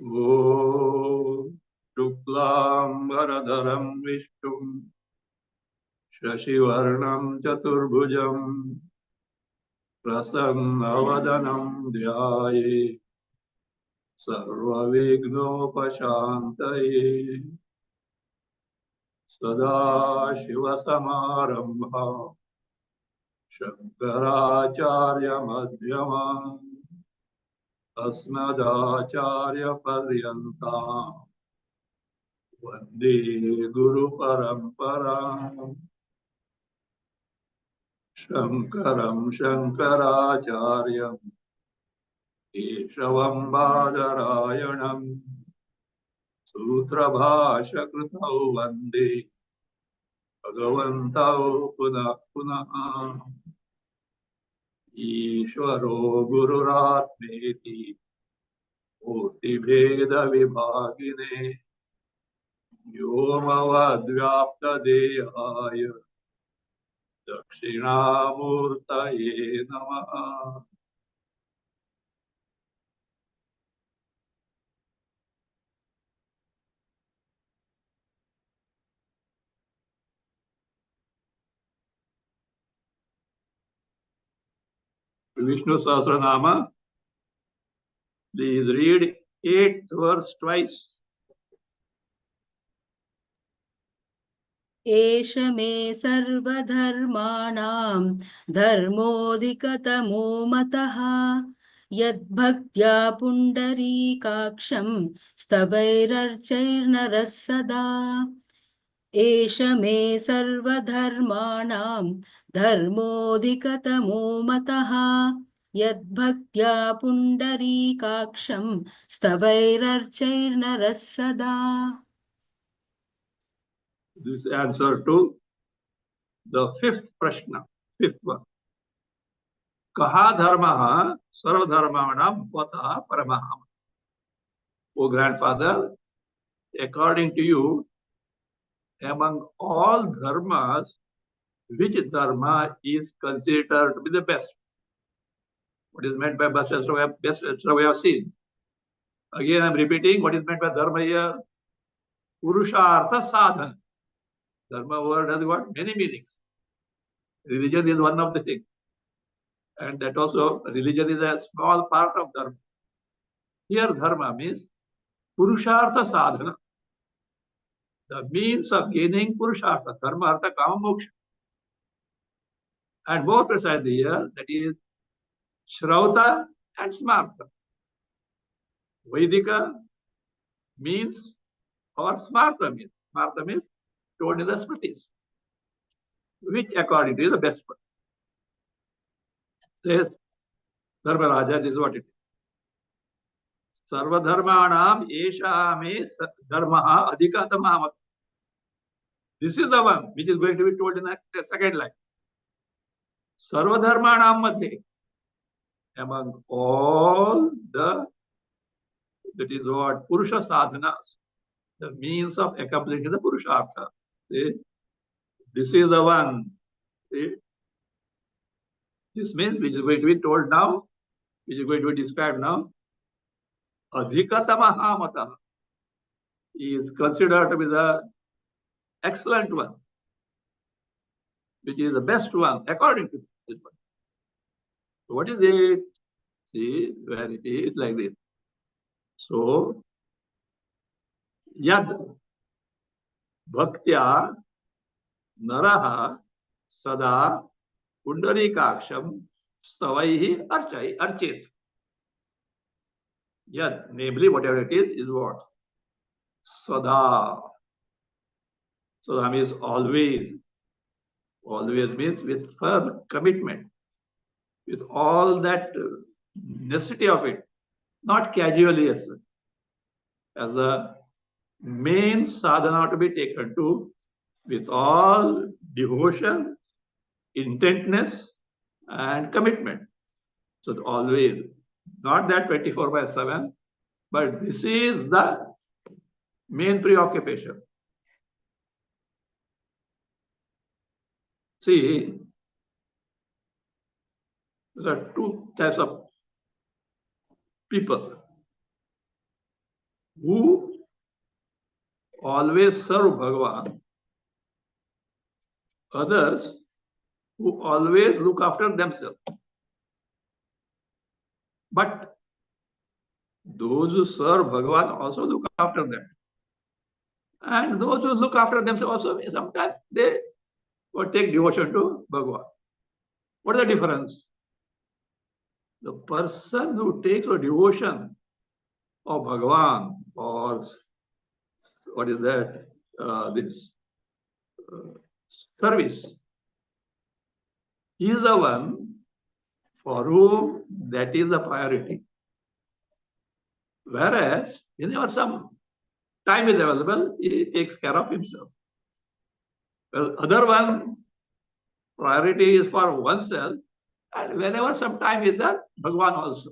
Om Shuklam Varadharam Vishtum Shashivarnam Chaturbhujam Prasannavadanam Dhyaye Sarvavighnopashantaye Sadashivasamarambha Shankaracharya Madhyamam Asmadacharya Paryantam Vande Guru Paramparam Shankaram Shankaracharyam Keshavam Badarayanam Sutrabhashakritau Vande Bhagavantau Punah Punah Ishvaro Gururatmeti Murti Bheda Vibhagine Vyomavadvyapta Dehaya Dakshinamurtaye Namaha. Vishnu Sahasranama, please read 8th verse twice. एष मे सर्वधर्माणां धर्मोऽधिकतमो मतः यद्भक्त्या पुण्डरीकाक्षं स्तवैरर्चैर्नरः सदा एष मे सर्वधर्माणां धर्मोऽधिकतमो मतः यद्भक्त्या पुण्डरीकाक्षं स्तवैरर्चैर्नरः सदा. This answer to the 5th prashna, 5th one. Kaha dharmaha sarvadharmanam vataha paramaham. O grandfather, according to you, among all dharmas, which dharma is considered to be the best? What is meant by best? Best we have seen. Again, I am repeating what is meant by dharma here. Purushartha sadhana. Dharma word has got many meanings. Religion is one of the things. And that also, religion is a small part of dharma. Here, dharma means Purushartha sadhana. The means of gaining Purushartha, dharma, artha, kama, moksha. And more precisely here, that is Shrauta and Smarta. Vedika means, or Smarta means. Smarta means told in the Smritis, which according to you, the best one. Says Dharmaraja, this is what it is. Sarvadharmanam esha me dharmaha adhikatamaha. This is the one which is going to be told in the second line. Sarvadharmanam madhe, among all the, that is what, Purusha sadhanas, the means of accomplishing the Purushartha. See? This is the one. See? This means which is going to be told now, which is going to be described now. Adhikatamaha mata is considered to be the excellent one, which is the best one according to this one. So what is it? See, where it is like this. So, yad bhaktya naraha sada pundarikaksham stavaihi archet. Yad, namely whatever it is what? Sada. Sada means always. Always means with firm commitment, with all that necessity of it, not casually as a main sadhana to be taken to, with all devotion, intentness, and commitment. So always, not that 24/7, but this is the main preoccupation. See, there are two types of people. who always serve Bhagavan, others who always look after themselves. But those who serve Bhagavan also look after them. And those who look after themselves also, sometimes they will take devotion to Bhagavan. What is the difference? The person who takes a devotion of Bhagavan, or what is that? This service, he is the one for whom that is the priority. Whereas, whenever some time is available, he takes care of himself. Well, other one, priority is for oneself, and whenever some time is there, Bhagavan also.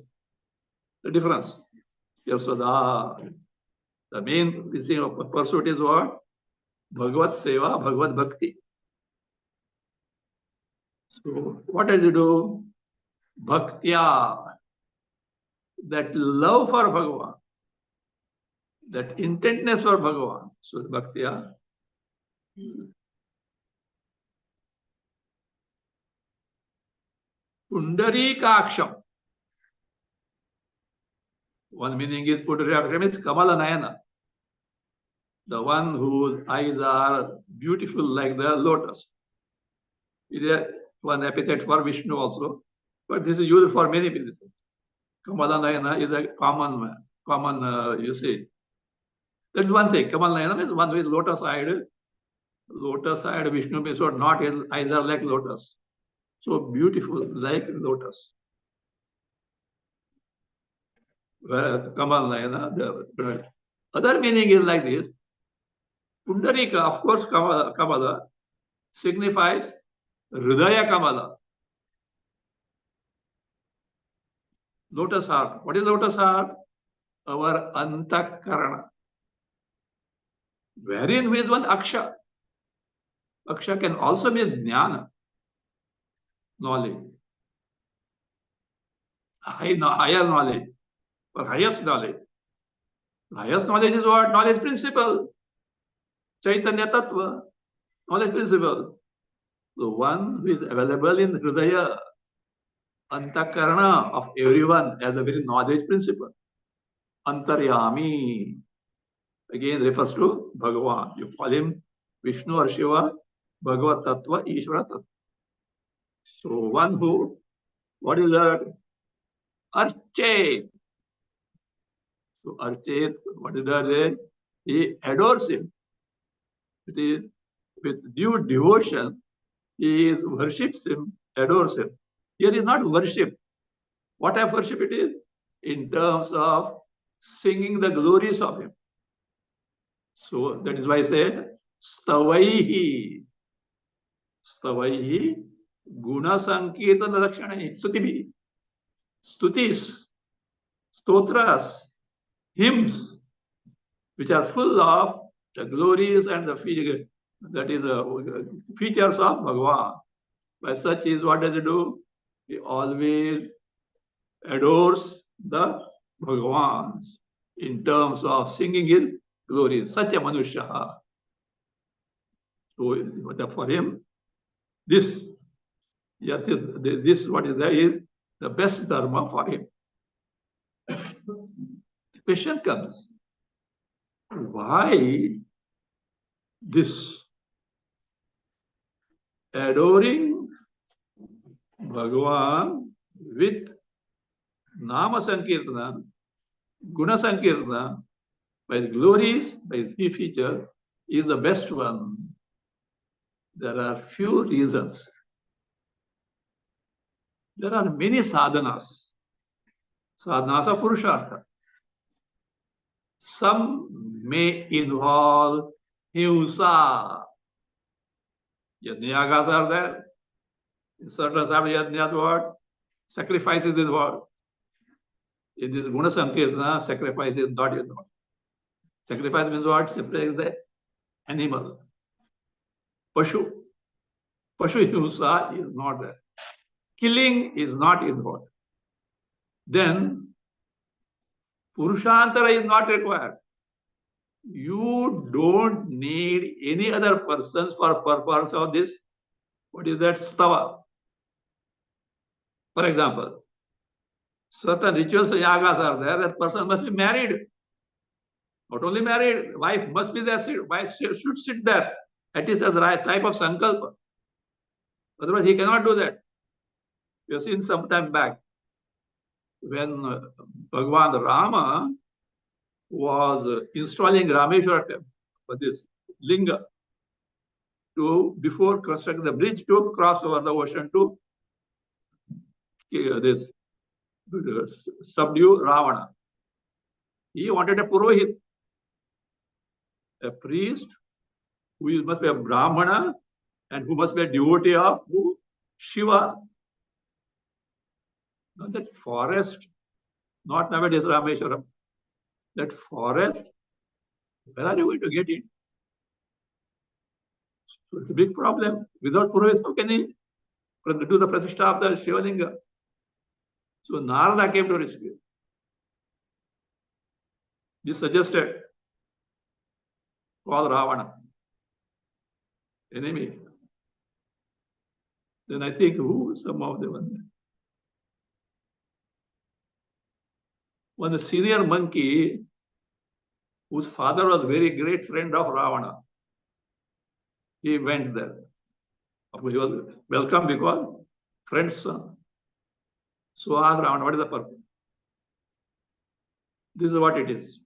The difference. Yasoda. The main thing of pursuit is what? Bhagavad Seva, Bhagavad Bhakti. So, what does he do? Bhaktya. That love for Bhagavan. That intentness for Bhagavan. So, Bhaktya. Pundarikaksham. One meaning is Pundarikaksham is Kamala Nayana. The one whose eyes are beautiful like the lotus. It is one epithet for Vishnu also, but this is used for many people. Kamala Nayana is a common, you see. That's one thing. Kamala Nayana is one with lotus eyed. Lotus eyed Vishnu means not his eyes are like lotus. So beautiful, like lotus. Kamala Nayana, the other meaning is like this. Pundarika, of course, Kamala signifies Hridaya Kamala. Lotus heart. What is lotus heart? Our Antakarana. Wherein with one Aksha. Aksha can also be Jnana, knowledge. Higher knowledge, or highest knowledge. Highest knowledge is what? Knowledge principle. Chaitanya Tattva, knowledge principle. The one who is available in Hridaya, Antakarana of everyone as a very knowledge principle. Antaryami, again refers to Bhagavan. You call him Vishnu or Shiva, Bhagavat Tattva, Ishvara Tattva. So one who, what is that? Arche. So Arche, what is that? He adores him. It is with due devotion, he worships him, adores him. Here is not worship. What type of worship it is? In terms of singing the glories of him. So that is why I say, Stavaihi. Stavaihi guna sankirtana lakshana stutibi. Stutis, stotras, hymns, which are full of the glories and the features of Bhagavan. By such is what does he do? He always adores the Bhagavan in terms of singing his glories. Such a Manusha. So for him, this what is there is the best dharma for him. The question comes, why this adoring Bhagavan with Nama Sankirtana, Guna Sankirtana, by his glories, by his feature, is the best one? There are few reasons. There are many sadhanas. Sadhanas of Purushartha. Some may involve himsa. Yajnayagas are there. In certain yajnas, what? Sacrifice is involved. In this Guna Sankirtana, sacrifice is not involved. Sacrifice means what? Sacrifice the animal. Pashu. Pashu himsa is not there. Killing is not involved. Then Purushantara is not required. You don't need any other persons for purpose of this. What is that? Stava. For example, certain rituals and yagas are there. That person must be married. Not only married, wife must be there. Wife should sit there. At least as the right type of sankalpa. Otherwise, he cannot do that. We have seen some time back when Bhagwan Rama was installing Rameshwara temple for this linga to before constructing the bridge to cross over the ocean to this subdue Ravana. He wanted a Purohit, a priest who must be a Brahmana and who must be a devotee of who? Shiva. Now that forest, not nowadays Rameshwaram, that forest, where are you going to get it? So it's a big problem. Without Purohit, how can he do the pratishtha of the Shivalinga? So Narada came to rescue. He suggested, call Ravana, enemy. Then I think who some of them. One the senior monkey, whose father was very great friend of Ravana, he went there. He was welcome because friend's son. So asked Ravana, what is the purpose? This is what it is.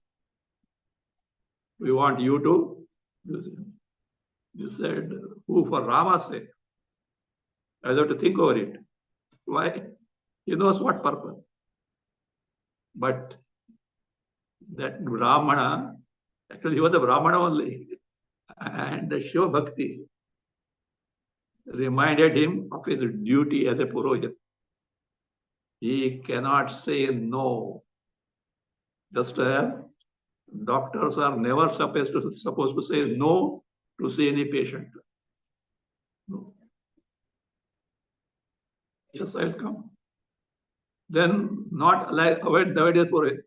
We want you to use it. He said, who for Rama's sake? I have to think over it. Why? He knows what purpose. But that Brahmana, actually he was a Brahmana only. And the Shiva Bhakti reminded him of his duty as a Purohit. He cannot say no. Just doctors are never supposed to say no to see any patient. No. Yes, I'll come. Then not like avoid Purohit.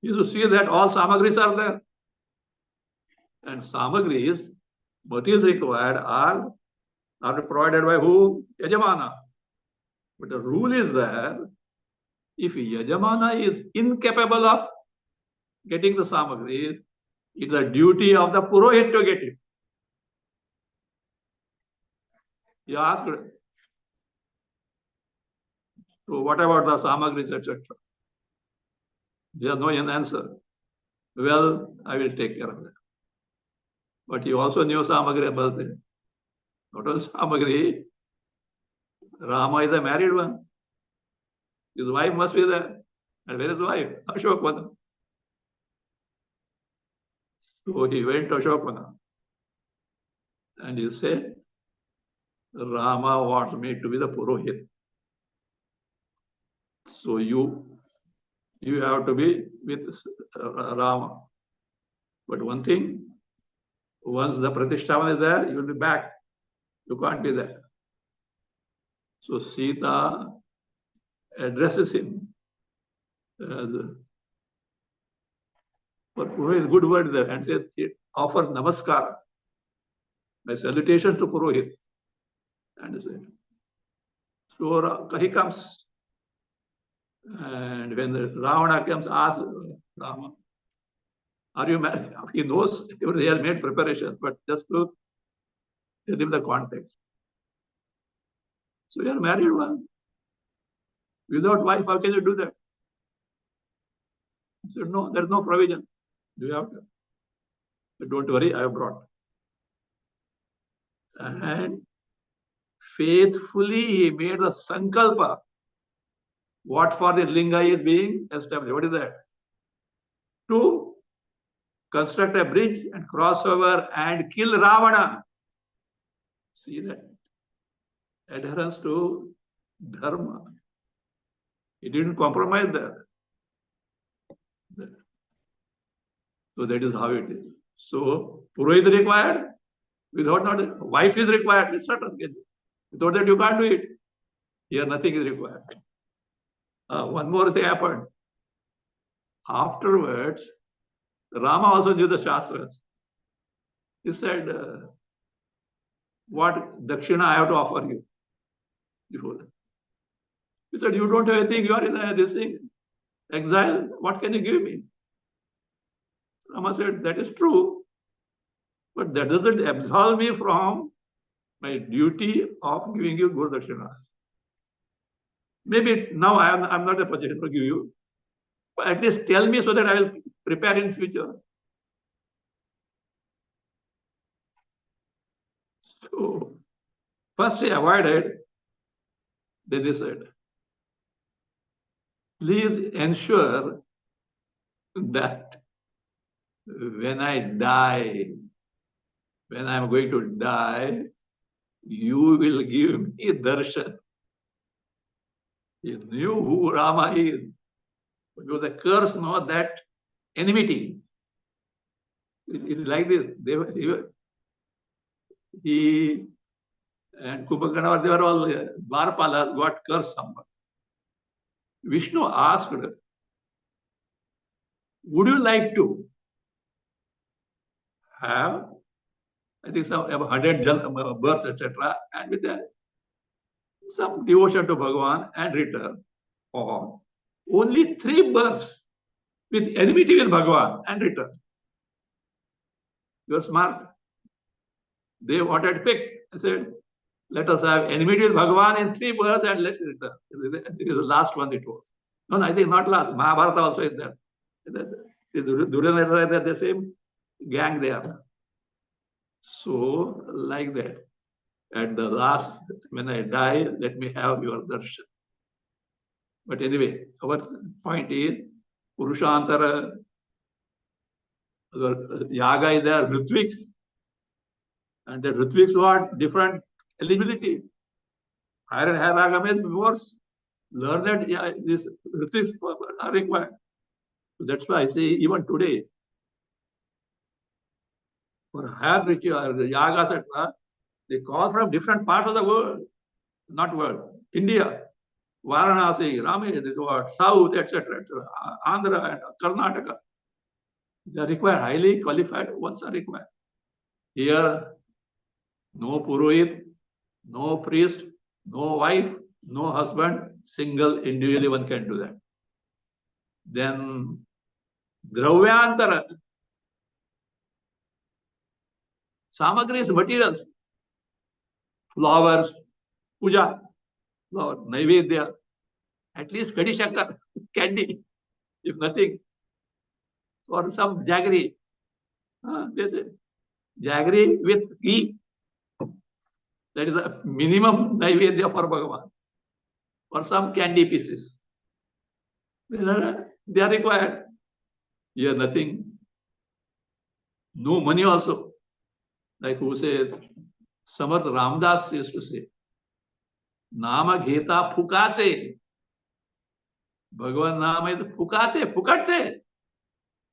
You should see that all samagris are there. And samagris, what is required are provided by who? Yajamana. But the rule is there, if Yajamana is incapable of getting the samagris, it's the duty of the Purohit to get it. You ask, so what about the samagris, etc.? There's no answer. Well, I will take care of that. But he also knew samagri about it. Not only samagri, Rama is a married one. His wife must be there. And where is the wife? Ashokvana. So he went to Ashokvana. And he said, Rama wants me to be the Purohit. So you have to be with Rama. But one thing, once the Pratishthavan is there, you will be back. You can't be there. So Sita addresses him as for Purohit, good word there, and says it offers namaskar, my salutation to Purohit. And so he comes. And when the Ravana comes, asks Rama, are you married? He knows he has made preparations, but just to tell him the context. So you are married one. Without wife, how can you do that? He said, no, there is no provision. Do you have to? But don't worry, I have brought. And faithfully he made the sankalpa. What for the linga is being established? What is that? To construct a bridge and cross over and kill Ravana. See that? Adherence to dharma. He didn't compromise there. So that is how it is. So Purohit is required. Without not, wife is required. It's certain. Without that you can't do it. Here nothing is required. One more thing happened. Afterwards, Rama also knew the Shastras. He said, what dakshina I have to offer you before that? He said, you don't have anything, you are in this thing, exile, what can you give me? Rama said, that is true, but that doesn't absolve me from my duty of giving you Guru Dakshina. Maybe now I'm not in a position to give you, but at least tell me so that I will prepare in future. So first he avoided, then he said, please ensure that when I die, when I'm going to die, you will give me darshan. He knew who Rama is. It was a curse, not that enmity. It is like this. He and Kumbhakarna, they were all Dwarpalas, got cursed somewhat. Vishnu asked, would you like to have, I think, some 100 births, etc., and with that, some devotion to Bhagavan and return, or only 3 births with enmity with Bhagavan and return? You're smart. They wanted to pick. I said, let us have enmity with Bhagavan in 3 births and let it return. This is the last one it was. No, I think not last. Mahabharata also is there. Duryodhana, they're the same gang they are. So, like that. At the last, when I die, let me have your darshan. But anyway, our point is, Purushantara, Yaga is there, Ritviks. And the Ritviks want different eligibility. Higher and higher Raga means more learned, these Ritviks are required. So that's why I say, even today, for higher Yagas, etc., they call from different parts of the world, not world, India, Varanasi, Rame, South, etc., Andhra and Karnataka. They are required, highly qualified ones are required. Here, no Purohit, no priest, no wife, no husband, single, individually one can do that. Then, Dravyantara, Samagris, materials, flowers, puja, flower, Naivedya, at least Kadi Shankar, candy, if nothing, or some jaggery. They say, jaggery with ghee. That is the minimum Naivedya for Bhagavan. Or some candy pieces. They are required. Here, nothing. No money also. Like who says, Samarth Ramdas used to say, Nama Gheta Phukache. Bhagavan Nama is Phukache, Phukache.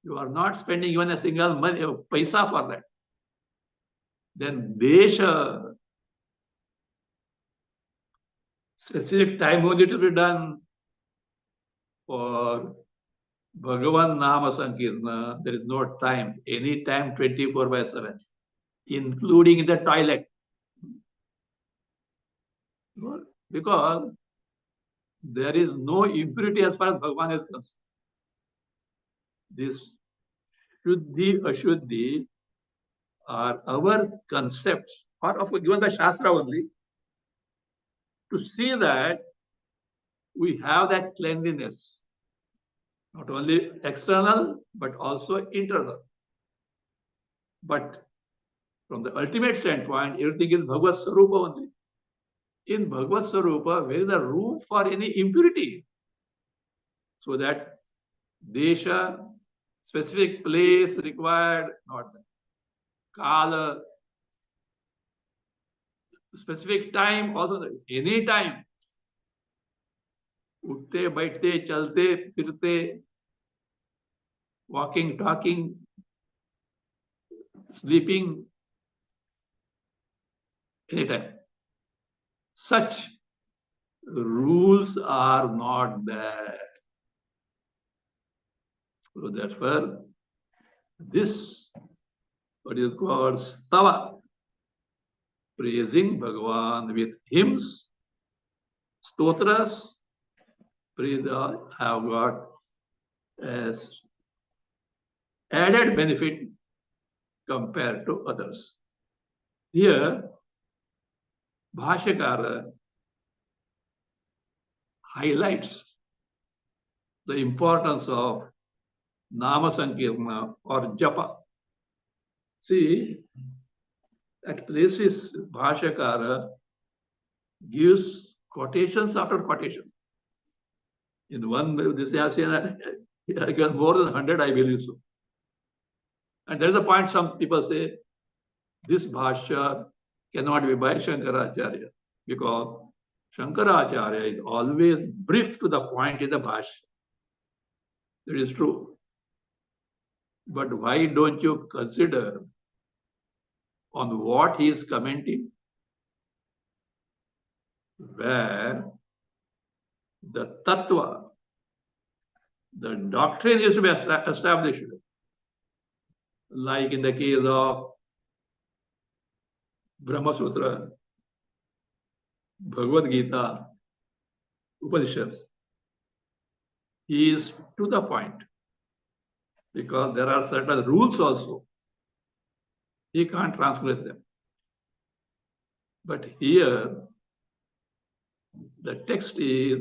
You are not spending even a single money, paisa for that. Then Desha, specific time only to be done for Bhagavan Nama Sankirtana. There is no time, any time 24/7, including in the toilet. Because there is no impurity as far as Bhagavan is concerned. This Shuddhi, Ashuddhi are our concepts, or given by Shastra only, to see that we have that cleanliness, not only external, but also internal. But from the ultimate standpoint, everything is Bhagavad Sarupa only. In Bhagavad Sarupa, where is the room for any impurity? So that Desha, specific place required, not Kala, specific time, also any time. उठते बैठते चलते फिरते, walking, talking, sleeping, anytime. Such rules are not there. So therefore, This, what is called stava, praising Bhagavan with hymns, stotras, praise have got as added benefit compared to others. Here, Bhashyakara highlights the importance of Nama Sankirtana or Japa. See, at places Bhashyakara gives quotations after quotation. In one, this I got more than 100, I believe so. And there is a point some people say, this Bhashya cannot be by Shankaracharya, because Shankaracharya is always brief to the point in the Bhashya. That is true. But why don't you consider on what he is commenting? Where the tattva, the doctrine is to be established. Like in the case of Brahma Sutra, Bhagavad Gita, Upanishads, he is to the point, because there are certain rules also. He can't transgress them. But here, the text is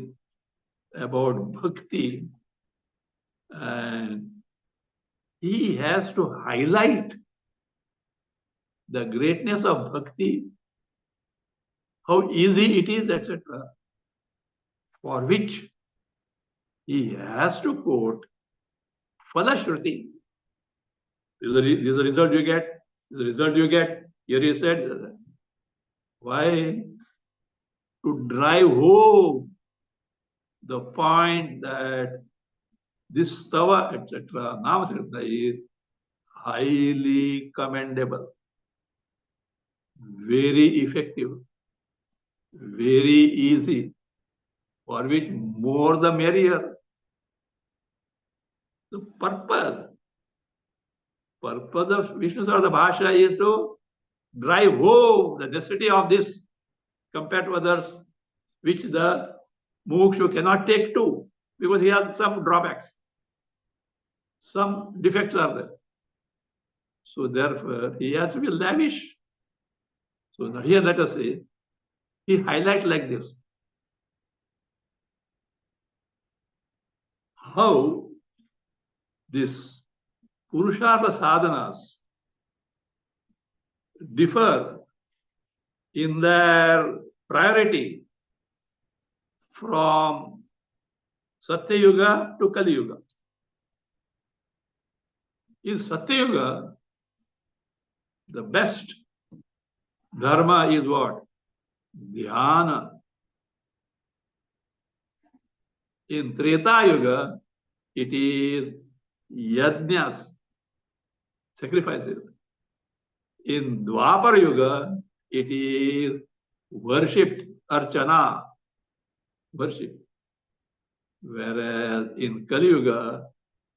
about bhakti, and he has to highlight the greatness of bhakti, how easy it is, etc., for which he has to quote Falashruti. This is the result you get. The result you get. Here he said, why? To drive home the point that this stava, etc., Namaskrita is highly commendable, very effective, very easy, for which more the merrier. The purpose of Vishnu Sahasranama Bhashya is to drive home the necessity of this compared to others, which the mukshu cannot take to, because he has some drawbacks, some defects are there. So therefore, he has to be lavish. So now here let us see, he highlights like this. How this Purushartha sadhanas differ in their priority from Satya Yuga to Kali Yuga. In Satya Yuga, the best dharma is what? Dhyana. In Treta Yuga, it is yajnas, sacrifices. In Dwapar Yuga, it is worship, archana, worship. Whereas in Kali Yuga,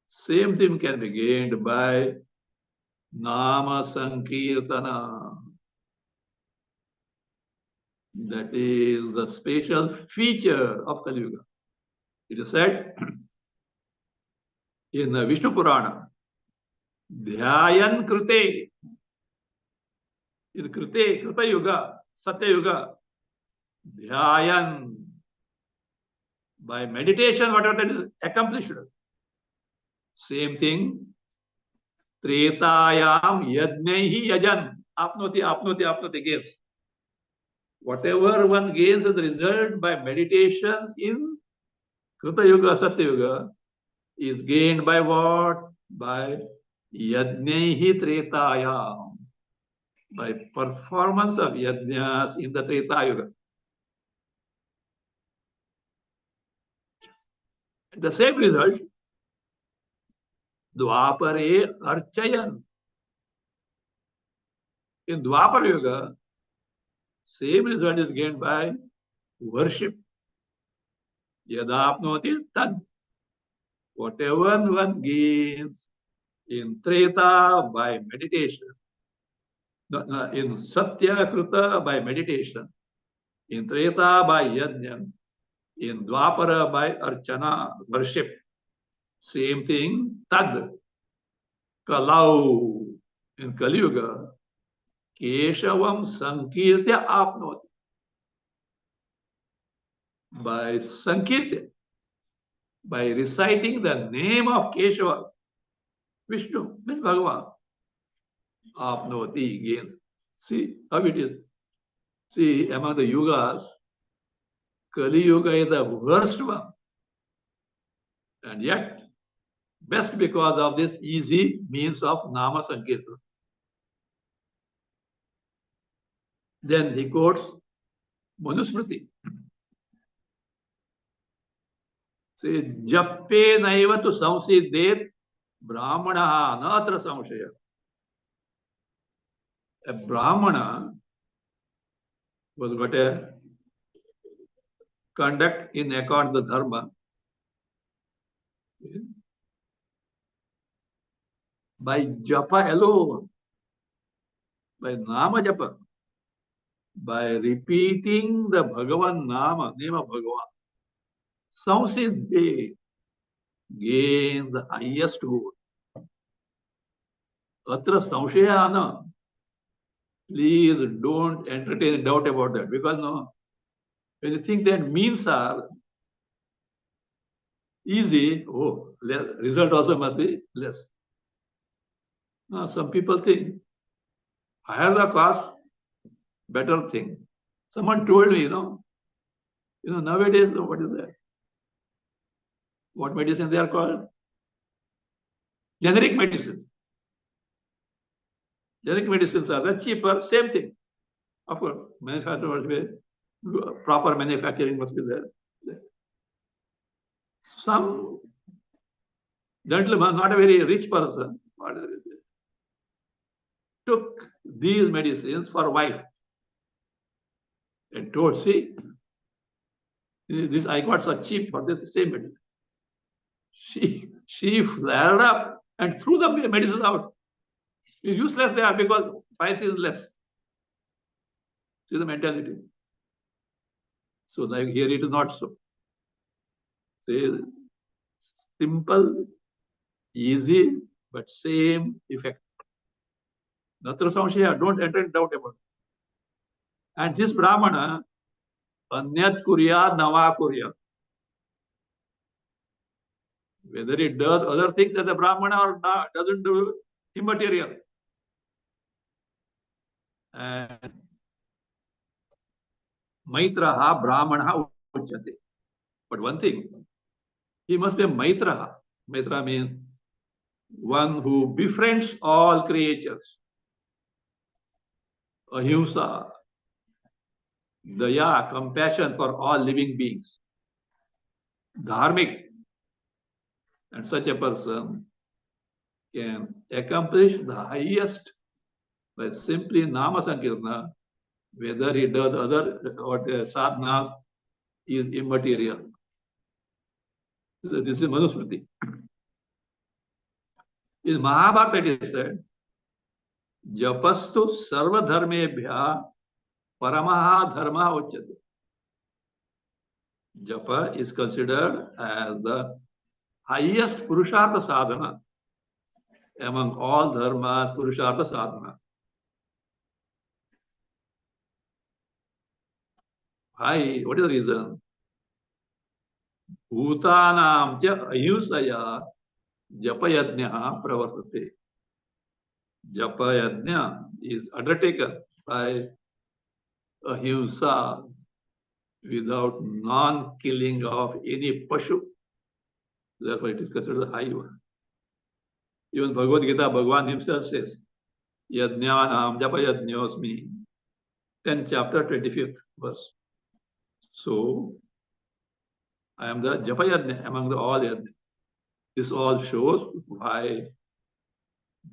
same thing can be gained by Nama Sankirtana. That is the special feature of Kali Yuga. It is said in the Vishnu Purana, Dhyayan Krute, in Krute, Krita Yuga, Satya Yuga, Dhyayan, by meditation, whatever that is accomplished. Same thing, Tretayam Yajnehi Yajan, Apnoti gains. Whatever one gains as a result by meditation in Krita Yuga, Satya Yuga, is gained by what? By Yajnehi Tretayam, by performance of yajnas in the Treta Yuga. The same result, Dwapare Archayan. In Dwapar Yuga, same result is gained by worship. Yadapnoti tad. Whatever one gains In Treta by meditation, in Satya Kruta by meditation, in Treta by Yajna, in Dwapara by Archana, worship. Same thing, Tad, Kalau, in Kali Yuga, Keshavam Sankirtya Apnoti. By Sankirtya, by reciting the name of Keshava, Vishnu, means Bhagavan, Apnoti gains. See how it is. See, among the yugas, Kali Yuga is the worst one. And yet, best because of this easy means of Nama Sankirtan. Then he quotes Manusmriti. Say, Jappe naiva tu samsiddhet brahmana natra samshaya. A brahmana was got a conduct in accordance with the dharma. By japa alone, by nama japa, by repeating the Bhagavan Nama, name of Bhagavan, samsiddhet, gain the highest good. Atra samshayana. Please don't entertain doubt about that, because no, when you think that means are easy, oh, result also must be less. Now, some people think higher the cost, better thing. Someone told me, nowadays, what is that? What medicine they are called? Generic medicines. Generic medicines are the cheaper, same thing. Of course, manufacturer must be proper manufacturing must be there. Some gentleman, not a very rich person, took these medicines for wife and told, see, this I got so cheap for this same medicine. She flared up and threw the medicine out. It's useless there because price is less. See the mentality. So like here it is not so. Say simple, easy, but same effect. Natra samshaya, don't enter in doubt about it. And this Brahmana, anyat kuryat nava kuryat. Whether it does other things as a Brahmana or not, doesn't do immaterial. And Maitraha Brahmana uchyate. But one thing, he must be a Maitraha. Maitra means one who befriends all creatures. Ahimsa, daya, compassion for all living beings. Dharmic. And such a person can accomplish the highest by simply Nama Sankirtana, whether he does other sadhanas is immaterial. This is Manusmriti. In Mahabharata it is said, Japastu sarva dharmebhya paramaha dharma uchyate. Japa is considered as the highest Purushartha sadhana among all dharmas, Purushartha sadhana. Why? What is the reason? Bhutanam cha ahimsaya japayajna pravartate. Japayajna is undertaken by ahimsa without non-killing of any pashu. Therefore, it is considered a high one. Even Bhagavad Gita, Bhagavan himself says, Yajnanam japayajñosmi, 10th chapter, 25th verse. So, I am the japayajna among the all yajna. This all shows why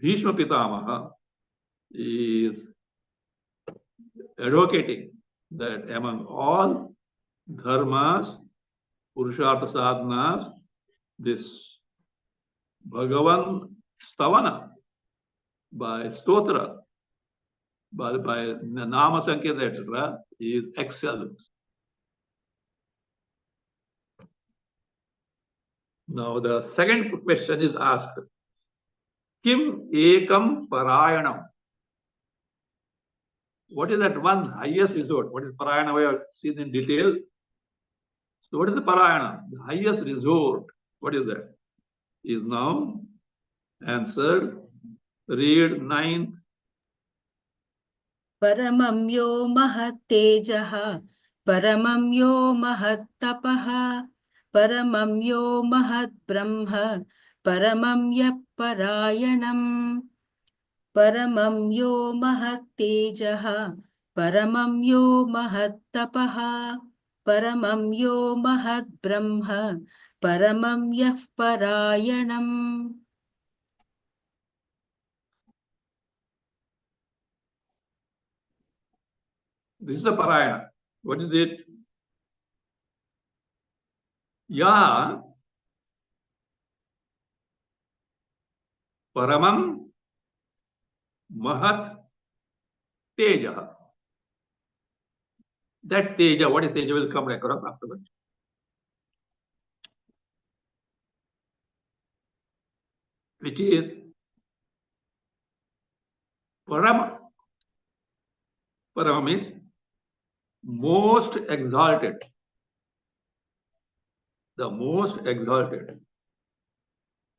Bhishma Pitamaha is advocating that among all dharmas, Purushartha sadhanas, this Bhagavan stavana, by stotra, by nama sanketa, etc., is excellent. Now the second question is asked. Kim ekam parayanam? What is that one highest resort? What is parayana? We have seen in detail. So what is the parayana? The highest resort. What is that? Is now answered. Read 9th. परमं यो महत्तेजः परमं यो महत्तपः परमं यो महद्ब्रह्म परमं यः परायणम् परमं यो महत्तेजः परमं यो महत्तपः परमं यो महद्ब्रह्म परमं यः परायणम् This is the parayana. What is it? Ya paramam mahat teja. That teja, what is teja, will come across afterwards. Which is param. Param is most exalted. The most exalted.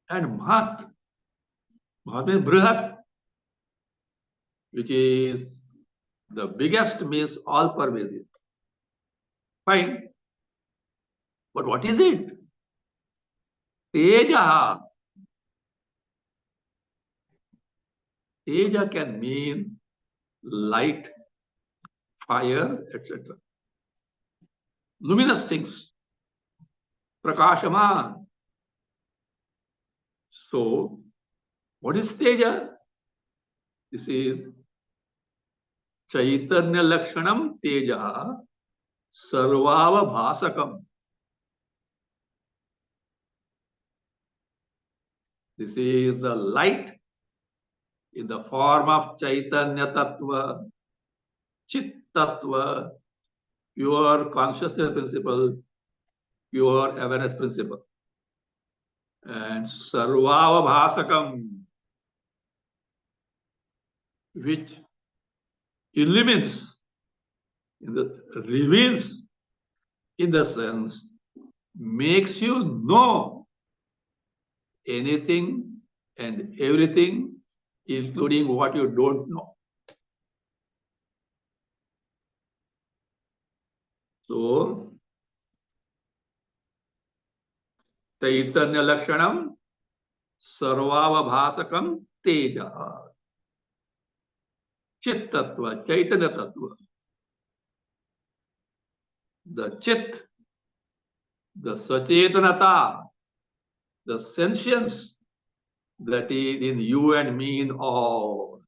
And mahat. Mahat means brihat, which is the biggest, means all pervasive. Fine. But what is it? Teja. Teja can mean light, fire, etc. Luminous things. Prakashaman. So, what is Teja? This is Chaitanya Lakshanam Teja Sarvava Bhasakam. This is the light in the form of Chaitanya Tattva, Chit Tattva, pure consciousness principle, pure awareness principle. And Sarvava Bhasakam, which illumines, reveals, in the sense, makes you know anything and everything, including what you don't know. So, Chaitanya Lakshanam Sarvavabhasakam Teja. Chit Tattva, Chaitanya Tattva. The Chit, the Sachetanata, the sentience that is in you and me, in all.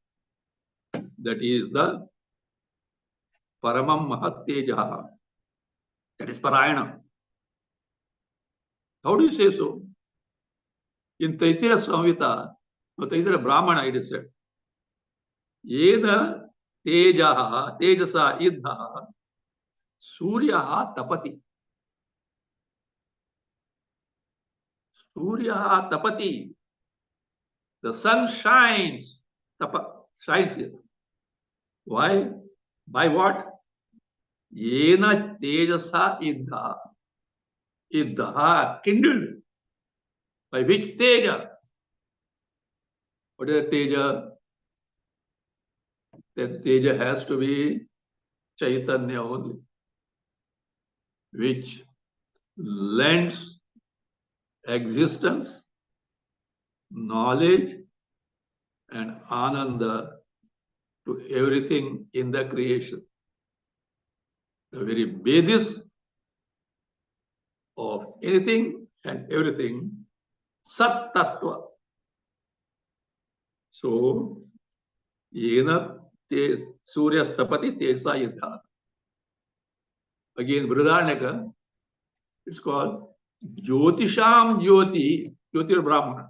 That is the Paramam Mahat Teja. That is Parayana. How do you say so? In Taitira Samhita, or Taitira Brahmana, it is said, Yena Tejaha, Tejasa Idha, Suryaha Tapati. Suryaha Tapati. The sun shines. Shines here. Why? By what? Yena Tejasa Idha. Idha, kindled. By which Teja? What is the Teja? That Teja has to be Chaitanya only, which lends existence, knowledge, and ananda to everything in the creation. The very basis of anything and everything, Sat Tattva. So, Yena Surya Stapati Tesa Yadha. Again, Brihadaranyaka, it's called Jyotisham Jyoti, Jyoti or Brahmana.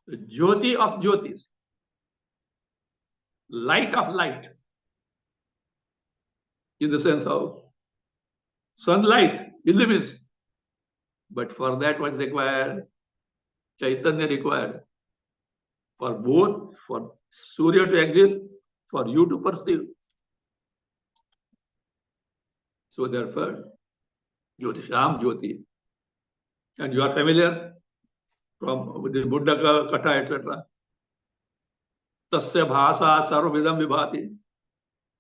The Jyoti of Jyotis, light of light, in the sense of sunlight illumines. But for that, what is required? Chaitanya required. For both, for Surya to exist, for you to perceive. So therefore, Jyotisham Jyoti. And you are familiar from the Buddha Katha, etc. Tasya bhasa sarvidam vibhati.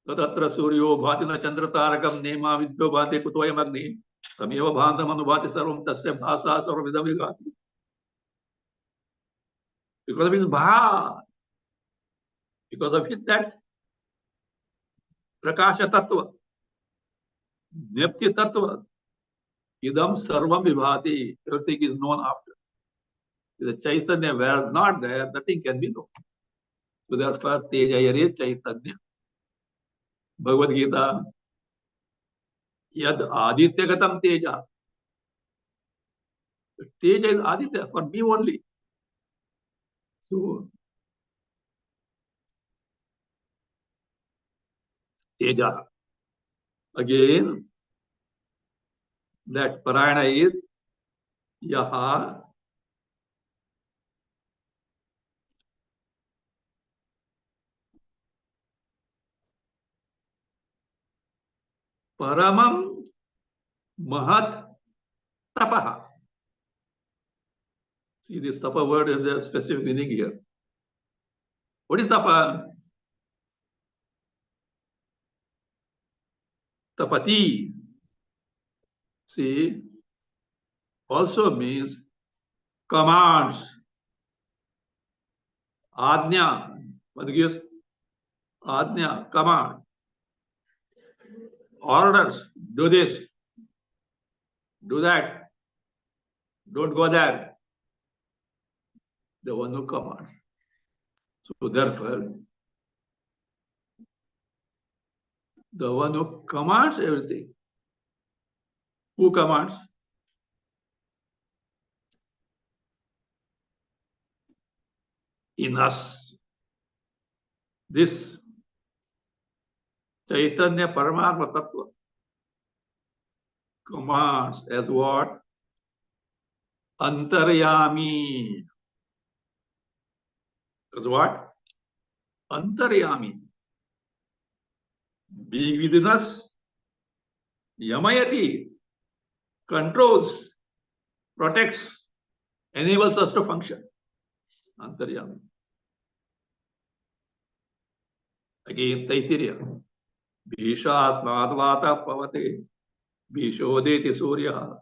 Tatatra suryo bhati na chandra tarakam nema vidyo bhati kutoyam agni. Tameva bhantam anubhati sarvam tasya bhasa sarvidam vibhati. Because of his bha, because of it, that prakasha tattva, nepti tattva, idam sarvam vibhati, everything is known after. The Chaitanya were not there, nothing can be known. So therefore, Tejayare Chaitanya. Bhagavad Gita, Yad Aditya Gatam Teja. Teja is Aditya for me only. So, Teja. Again, that Parayana is Yaha Paramam Mahat Tapaha. See, this tapa word is a specific meaning here. What is tapa? Tapati. See, also means commands. Ajna. What gives? Ajna, command. Orders. Do this. Do that. Don't go there. The one who commands. So therefore, the one who commands everything. Who commands? In us. This Chaitanya Paramatma Tattva commands as what? Antaryami. As what? Antaryami. Being within us, Yamayati, controls, protects, enables us to function. Antaryami. Again, Taittiriya. Bhishatmadvata pavate. Bhishodeti surya.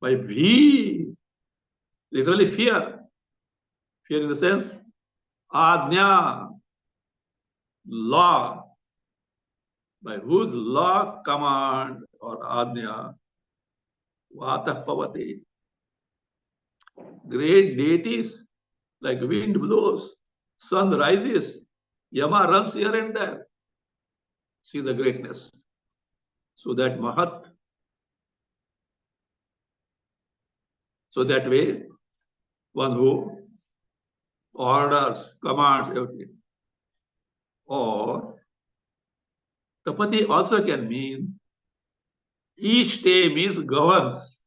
By bhi, literally fear. Fear in the sense, ajna, law. By whose law, command, or ajna, vata pavate. Great deities, like wind blows, sun rises, Yama runs here and there. See the greatness. So that Mahat, so that way, one who orders, commands everything. Or Tapati also can mean each day means governs.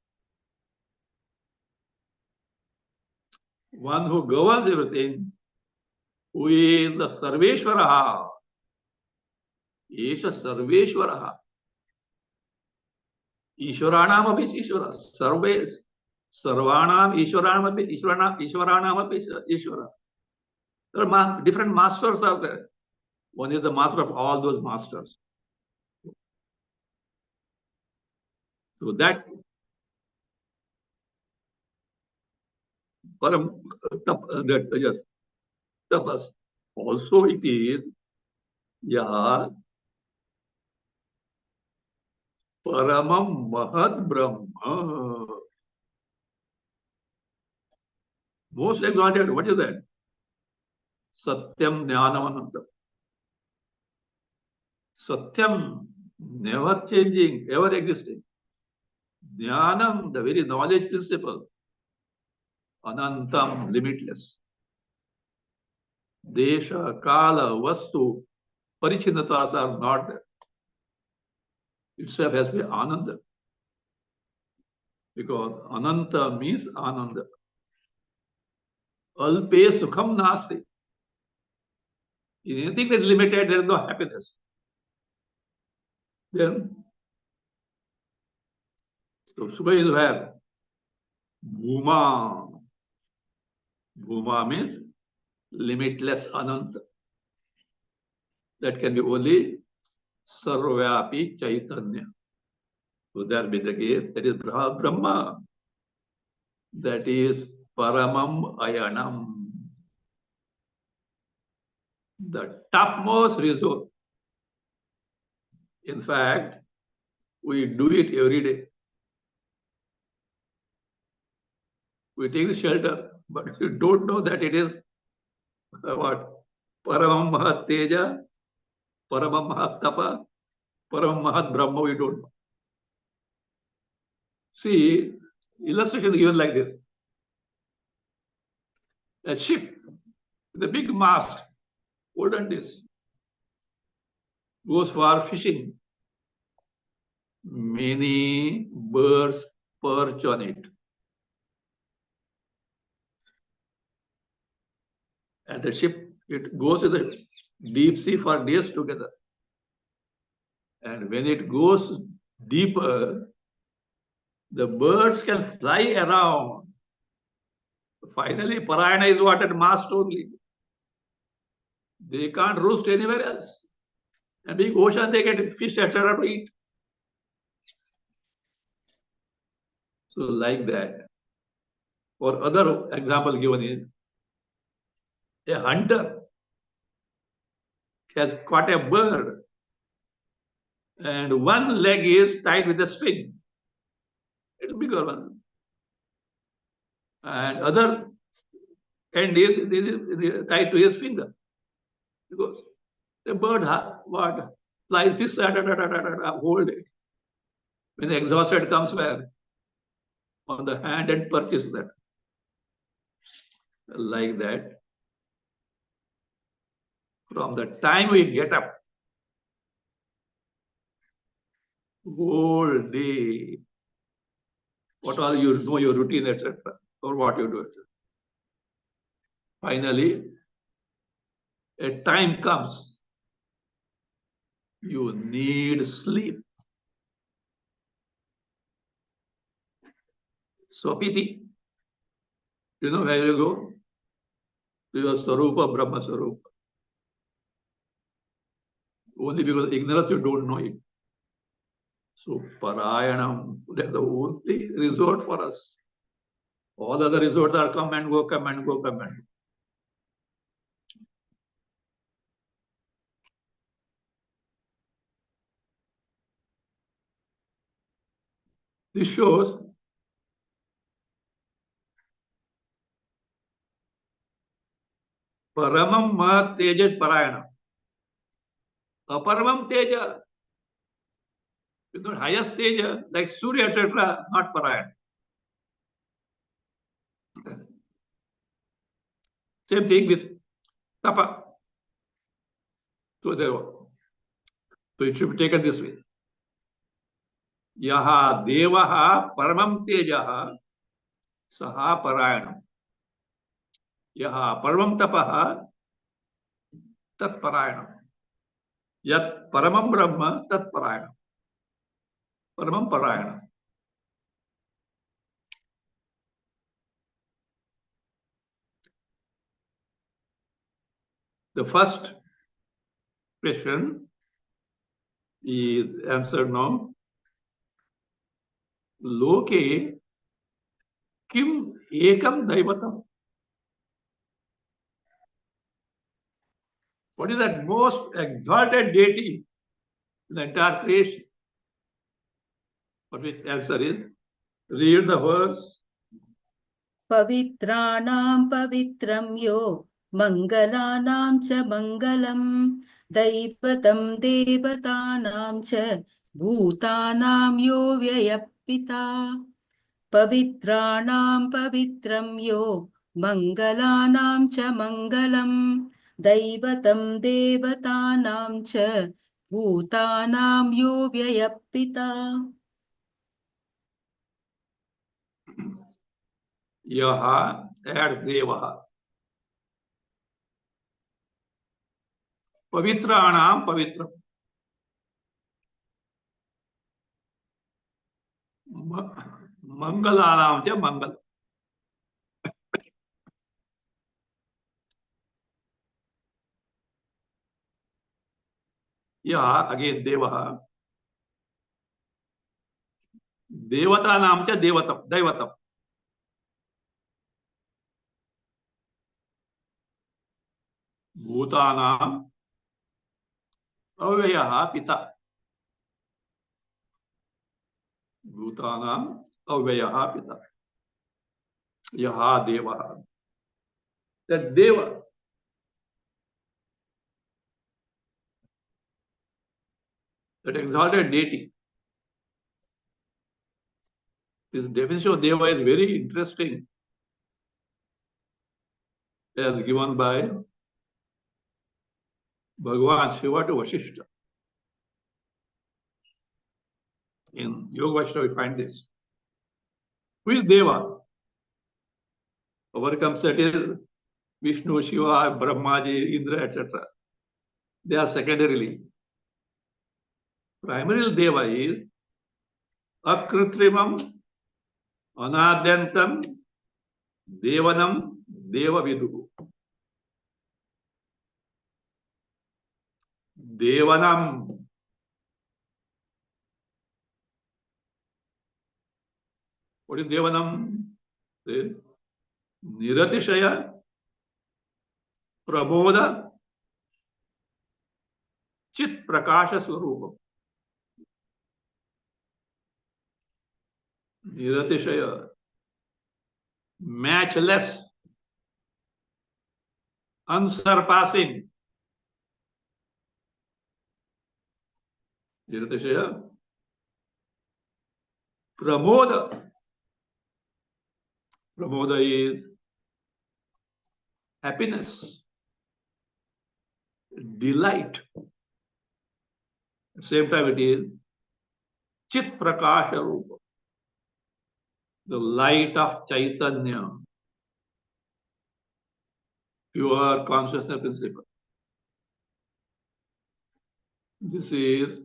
One who governs everything, who is the Sarveshwaraha. Esha Sarveshwaraha. Ishwaranam api Ishwara. Sarves. Sarvanam Ishwaranam api Ishwaranam api Ishwara. There are different masters are there. One is the master of all those masters. So that Param, yes, tapas. Also it is Yah Paramam Mahat Brahma. Most exalted, what is that? Satyam Jnanamanantam. Satyam, never changing, ever existing. Jnanam, the very knowledge principle. Anantam, limitless. Desha, Kala, Vastu, Parichinatas are not there. Itself has to be Ananda. Because Ananta means Ananda. Alpe Sukham Nasti. In anything that is limited, there is no happiness. Then, so Sukha is where? Bhuma. Bhuma means limitless Ananta. That can be only Sarvyapi Chaitanya. So there be the case, that is Brahma. That is Paramam Ayanam. The topmost resort. In fact, we do it every day. We take the shelter, but we don't know that it is what? Paramam Mahat Teja, Paramam Mahat Tapa, Paramam Mahat Brahma, we don't know. See, illustration given like this. A ship with a big mast, olden days, goes for fishing. Many birds perch on it. And the ship, it goes to the deep sea for days together. And when it goes deeper, the birds can fly around. Finally, Parayana is what? At mast only. They can't roost anywhere else. And big ocean, they get fish, etc. to eat. So like that. Or other example given is, a hunter has caught a bird and one leg is tied with a string. It's a bigger one. And other end is tied to his finger. Because the bird what flies this side, hold it. When the exhausted comes where? On the hand and purchase that. Like that. From the time we get up, whole day, what all you know, your routine, etc., or what you do, etc. Finally, a time comes, you need sleep. Swapiti, you know where you go? To your Sarupa, Brahma Sarupa. Only because ignorance you don't know it. So Parayanam, that's the only resort for us. All the other resorts are come and go, come and go, come and go. This shows Paramam Mahat Tejas Parayanam. Aparamam Teja, with the highest Teja, like Surya, etc., not Parayan. Same thing with Tapa. So it should be taken this way. Yaha Devaha Paramam Tejaha Saha Parayanam. Yaha Paramam Tapaha Tat Parayanam. Yat Paramam Brahma Tat Parayanam. Paramam Parayanam. The first question is answered now. Loke Kim Ekam Daivatam. What is that most exalted deity in the entire creation? What the answer is? Read the verse. Pavitranam pavitram yo mangalanam cha mangalam daivatam devatanam cha bhutanam yo vyayapita. पवित्राणां पवित्रं यो मङ्गलानां च मङ्गलं दैवतं देवतानां च भूतानां यो व्ययः यह add देवः पवित्राणाम पवित्र मंगलानाम च मंगल यह अगेन देवः देवतानाम च देवतम दैवतम भूतानाम अव्ययः पिता भूतानाम अव्ययः पिता यह देवः that deva that exalted deity. This definition of deva is very interesting as given by Bhagavan Shiva to Vashishta. In Yoga Vaishnava we find this. Who is deva? Our concept is Vishnu, Shiva, Brahmaji, Indra, etc. They are secondarily. Primarily deva is akritrimam anadyantam devanam deva viduhu. Devanam. What is devanam? Niratishaya Prabodh चित प्रकाश स्वरूप निरतिशय matchless unsurpassing निरतिशय प्रमोद प्रमोद is happiness delight. At the same time, it is Chit Prakasha Rupa, the light of Chaitanya, pure consciousness principle. This is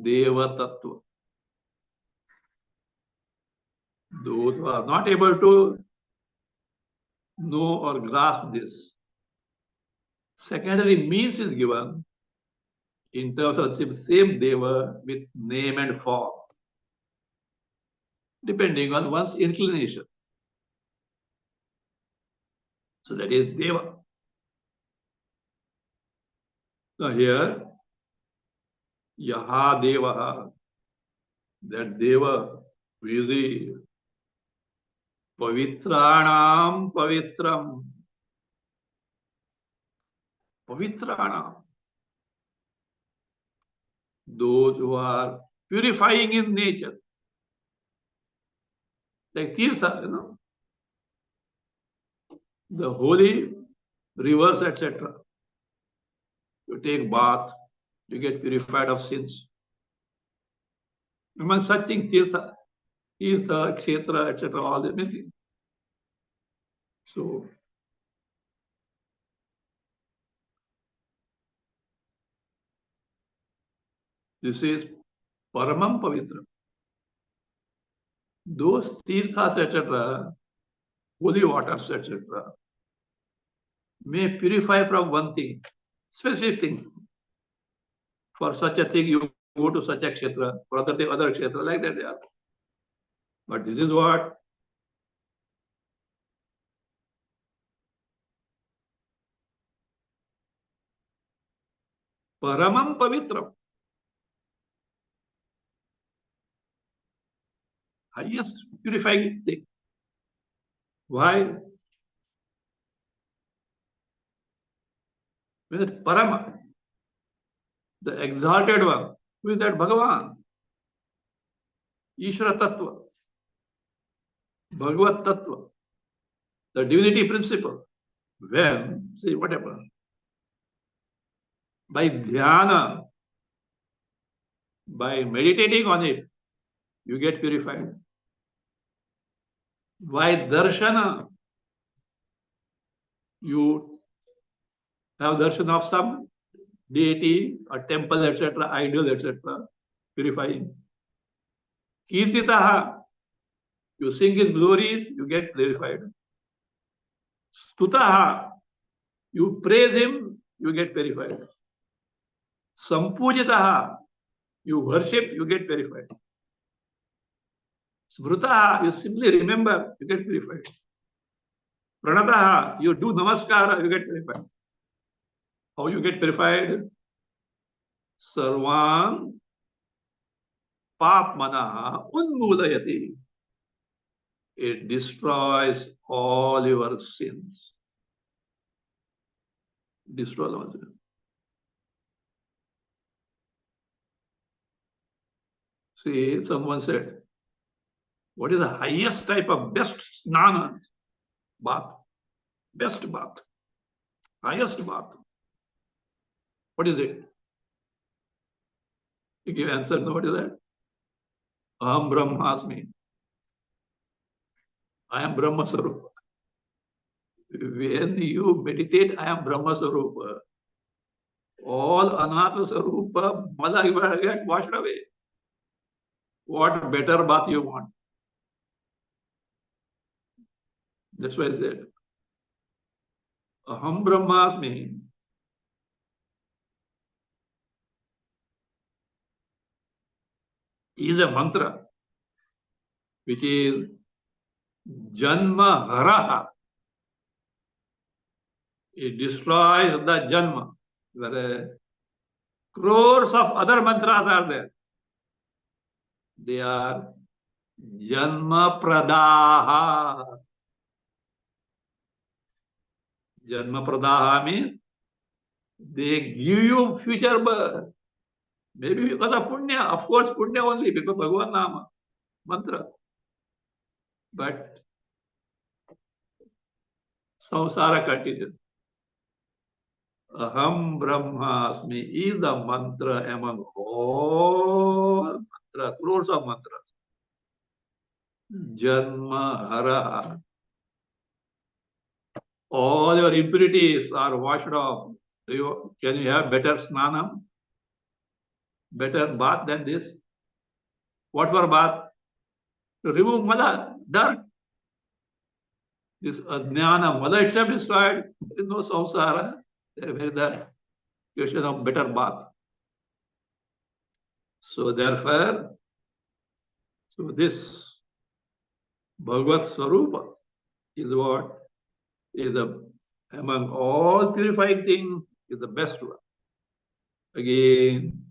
Deva Tattva. Those who are not able to know or grasp this, secondary means is given in terms of the same deva with name and form, depending on one's inclination. So that is deva. So here, yaha deva, that deva, is pavitranam pavitram. Pavitranam. Those who are purifying in nature. Like Tirtha, the holy rivers, etc. You take bath, you get purified of sins. Remember such things, Tirtha, Kshetra, etc., all the many things. So, this is Paramam Pavitra. Those Tirthas, etc., holy waters, etc., may purify from one thing, specific things. For such a thing, you go to such a kshetra, for other thing, other kshetra, like that they are. But this is what Paramam Pavitram, highest purifying thing. Why? Because Parama, the exalted one, who is that Bhagavan, Ishvara Tattva. Bhagavad Tattva, the divinity principle. When, see what happens? By dhyana, by meditating on it, you get purified. By darshana, you have darshan of some deity, a temple, etc., idol, etc., purifying. Kirtitaha, you sing his glories, you get purified. Stutaha, you praise him, you get purified. Sampujitaha, you worship, you get purified. Smrutaha, you simply remember, you get purified. Pranataha, you do namaskara, you get purified. How you get purified? Sarvan papmanaha unmulayati. It destroys all your sins. Destroy all sins. See, someone said, what is the highest type of best snana? Bath. Best bath. Highest bath. What is it? You give answer, no, what is that? Aham Brahmasmi. I am Brahma Sarupa. When you meditate, I am Brahma Sarupa. All Anatma Sarupa, mala will get washed away. What better bath you want? That's why I said, Aham Brahmasmi is a mantra which is Janma Haraha. It destroys the Janma. Whereas crores of other mantras are there. They are Janma Pradaha. Janma Pradaha means they give you future birth. Maybe because of Punya, of course, Punya only, because Bhagavan Nama, mantra. But samsara continues. Aham Brahmasmi is the mantra among all mantras, crores of mantras. Janma Hara. All your impurities are washed off. Can you have better snanam? Better bath than this? What for bath? To remove mala, dirt. This ajnana, mala itself destroyed. There is no samsara. There is the question of better bath. So therefore, so this Bhagavad Swarupa is what is the among all purifying things is the best one. Again,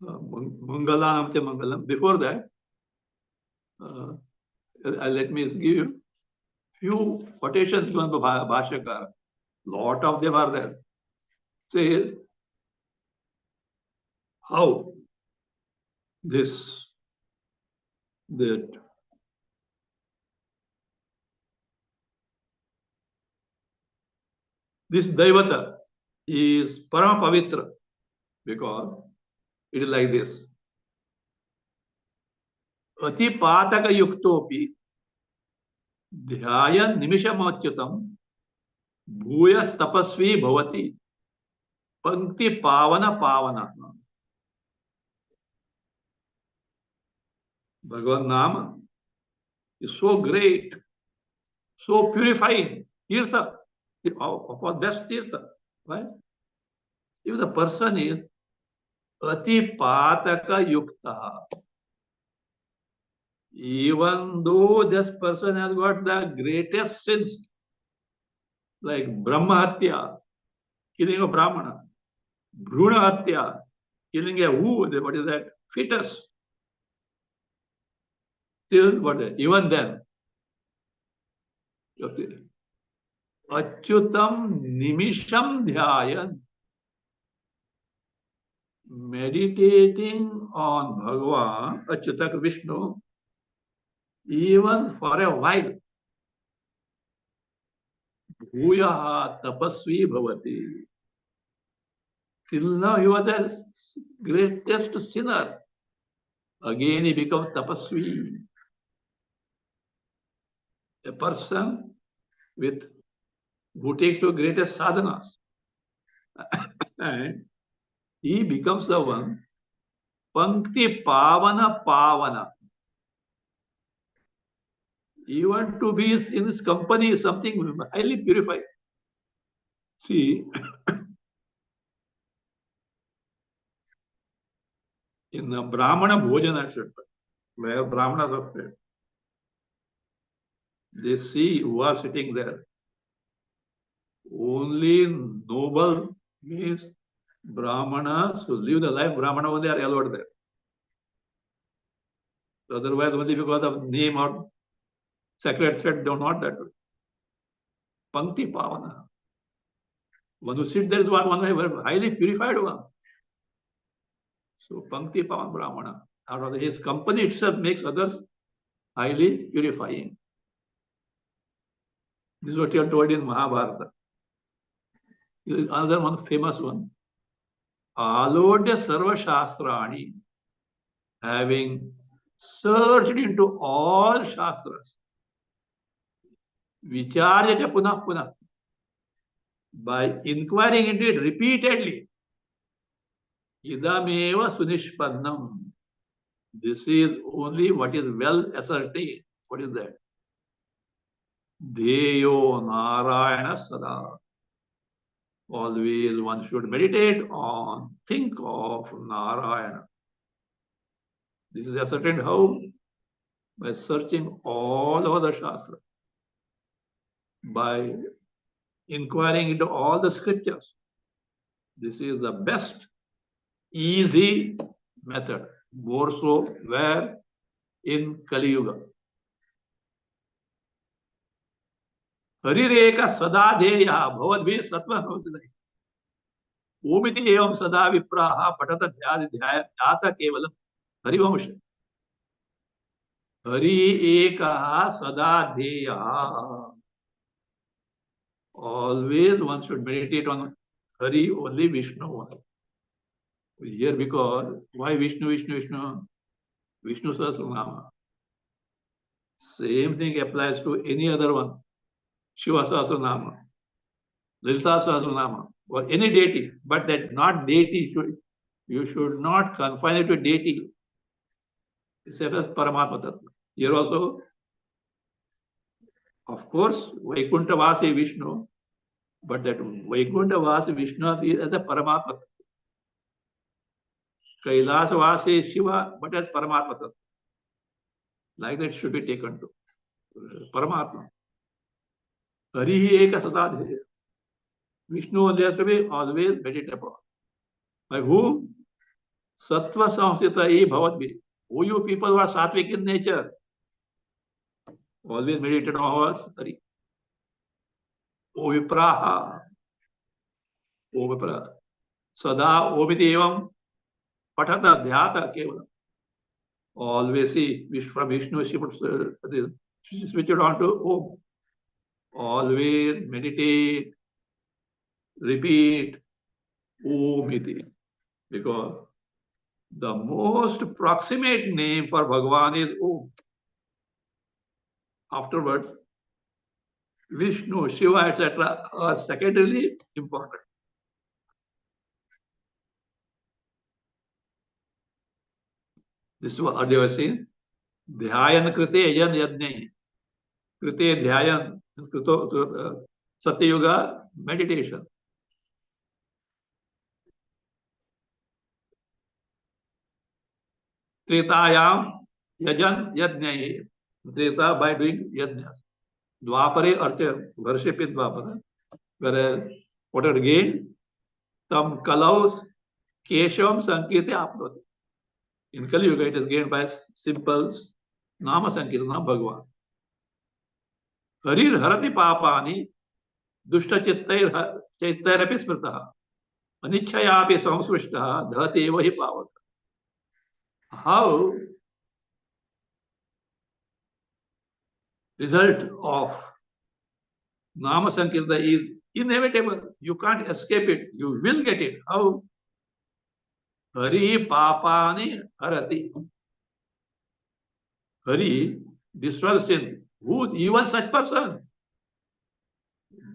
Mangalam Mangalam. Before that, let me give you few quotations from the Bhashakara. Lot of them are there. Say how this that this Daivata is Parama Pavitra because it is like this. Ati Pataka Yuktopi Dhyayan Nimishamachyutam Bhuyas Tapasvi Bhavati Pankti Pavana Pavana. Bhagavan Nama is so great, so purifying. Tirtha, of best tirtha. Right? If the person is Ati Pataka Yukta, even though this person has got the greatest sins, like Brahma Hatya, killing a Brahmana, Bhruna Hatya, killing a who, what is that? Fetus. Till what? Even then, Achyutam Nimisham Dhyayan, meditating on Bhagavan, Achyutak Vishnu, even for a while. Bhuyaha tapasvi bhavati. Till now he was the greatest sinner. Again he becomes tapasvi. A person with who takes to greatest sadhanas. And he becomes the one Pankti Pavana Pavana. Even to be in his company is something highly purified. See, in the Brahmana Bhojana, etc., where Brahmanas are fed, they see who are sitting there. Only noble means Brahmanas who live the life Brahmana only are allowed there. Otherwise, only because of name or sacred thread, they are not that way. Pankti Pavana. One who sits there is one highly purified one. So Pankti Pavan Brahmana. Out of his company itself makes others highly purifying. This is what you are told in Mahabharata. Another one famous one. Alodya Sarva Shastrani, having searched into all Shastras, Vicharya cha punah punah, by inquiring into it repeatedly, Idameva Sunishpannam. This is only what is well ascertained. What is that? Dheyo Narayana Sada. Always one should meditate on, think of Narayana. This is ascertained how? By searching all over the Shastra, by inquiring into all the scriptures. This is the best, easy method. More so where? In Kali Yuga. Harireka sada dheya bhavadbhi sattva navsidai. Omiti evam sada vipraha patata dhyadi dhyaya jata kevalam harivamsha. Hari eka sada dheya. Always one should meditate on Hari, only Vishnu. Here because, why Vishnu, Vishnu, Vishnu? Vishnu Sahasranama. Same thing applies to any other one. Shiva Sahasranama, Lalita Sahasranama, or any deity, but that not deity. You should not confine it to deity. It's as Paramatma Tattva. Here also, of course, Vaikuntha Vasi Vishnu, but that Vaikuntha Vasi Vishnu is as a Paramatma Tattva. Kailasa Vasi Shiva, but as Paramatma Tattva. Like that should be taken to Paramatma. Hari Eka Sadadheya. Vishnu only has to be always meditated upon. By whom? Sattva Samsita E Bhavatbhi. Who you people who are sattvic in nature, always meditate on Hari. O Vipraha. O Vipraha. Sada Omiti Evam Patata Dhyata Kevalam. Always see from Vishnu, she puts switch it on to Om. Always meditate, repeat Omiti. Because the most proximate name for Bhagavan is Om. Afterwards, Vishnu, Shiva, etc. are secondarily important. This is what they were saying. Dhyayan krite yan yadne. Krite dhyayan. Satya Yuga, meditation. Tretayam yajan yadne. Treta by doing yadnyas. Dwapare archa, worship in Dwapara. Whereas what are gained? tam kalau keshavam sankirte apnoti. In Kali Yuga, it is gained by simple nama sankirtana Bhagavan. Harir harati papani dushta chittairapi smritaha anichchayapi samsprishtaha dhati eva hi pavata. How result of nama sankirtana is inevitable. You can't escape it. You will get it. How? Hari papani harati. Hari destroys sin. Who? Even such person.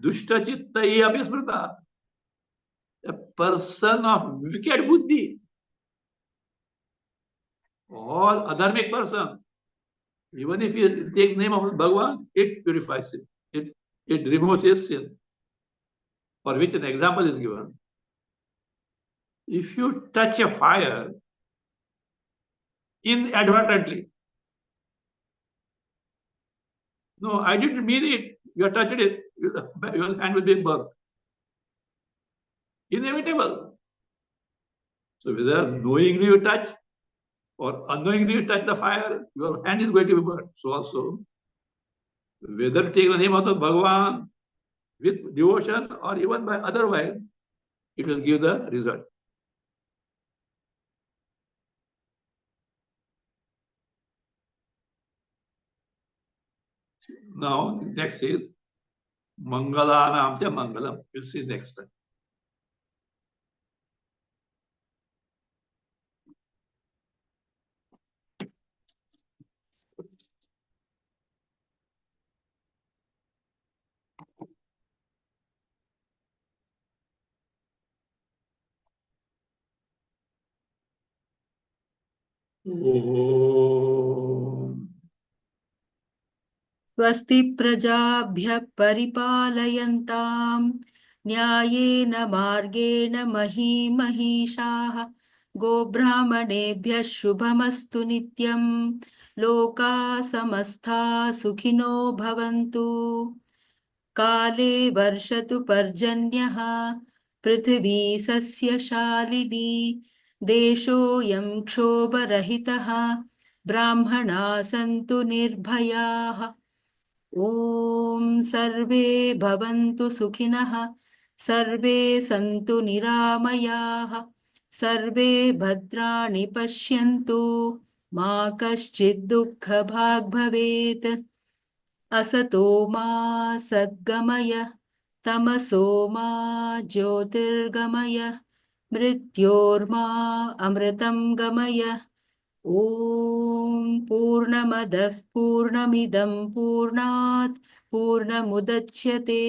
Dushta chittai abhismrita. A person of wicked buddhi. All adharmic person. Even if you take name of Bhagavan, it purifies it. It removes his sin. For which an example is given. If you touch a fire inadvertently, no, I didn't mean it. You have touched it, your hand will be burned. Inevitable. So whether knowingly you touch or unknowingly you touch the fire, your hand is going to be burned. So also, whether take the name of the Bhagavan with devotion or even by otherwise, it will give the result. Now, next is Mangalanam cha Mangalam. We'll see next time. Om. स्वस्ति प्रजाभ्यः परिपालयन्तां न्यायेन मार्गेण महीमहीषाः गोब्राह्मणेभ्यः शुभमस्तु नित्यं लोकाः समस्ताः सुखिनो भवन्तु काले वर्षतु पर्जन्यः पृथिवी सस्यशालिनी देशोऽयं क्षोभरहितः ब्राह्मणाः सन्तु निर्भयाः ॐ सर्वे भवन्तु सुखिनः सर्वे सन्तु निरामयाः सर्वे भद्राणि पश्यन्तु मा कश्चित् दुःखभाग् भवेत् असतो मा सद्गमय तमसो मा ज्योतिर्गमय मृत्योर्मा अमृतं गमय ॐ पूर्णमदः पूर्णमिदं पूर्णात् पूर्णमुदच्यते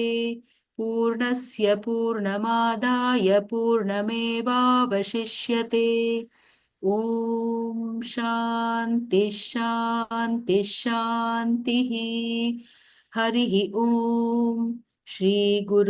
पूर्णस्य पूर्णमादाय पूर्णमेवावशिष्यते ॐ शान्ति शान्ति शान्तिः हरिः ॐ श्री गुरु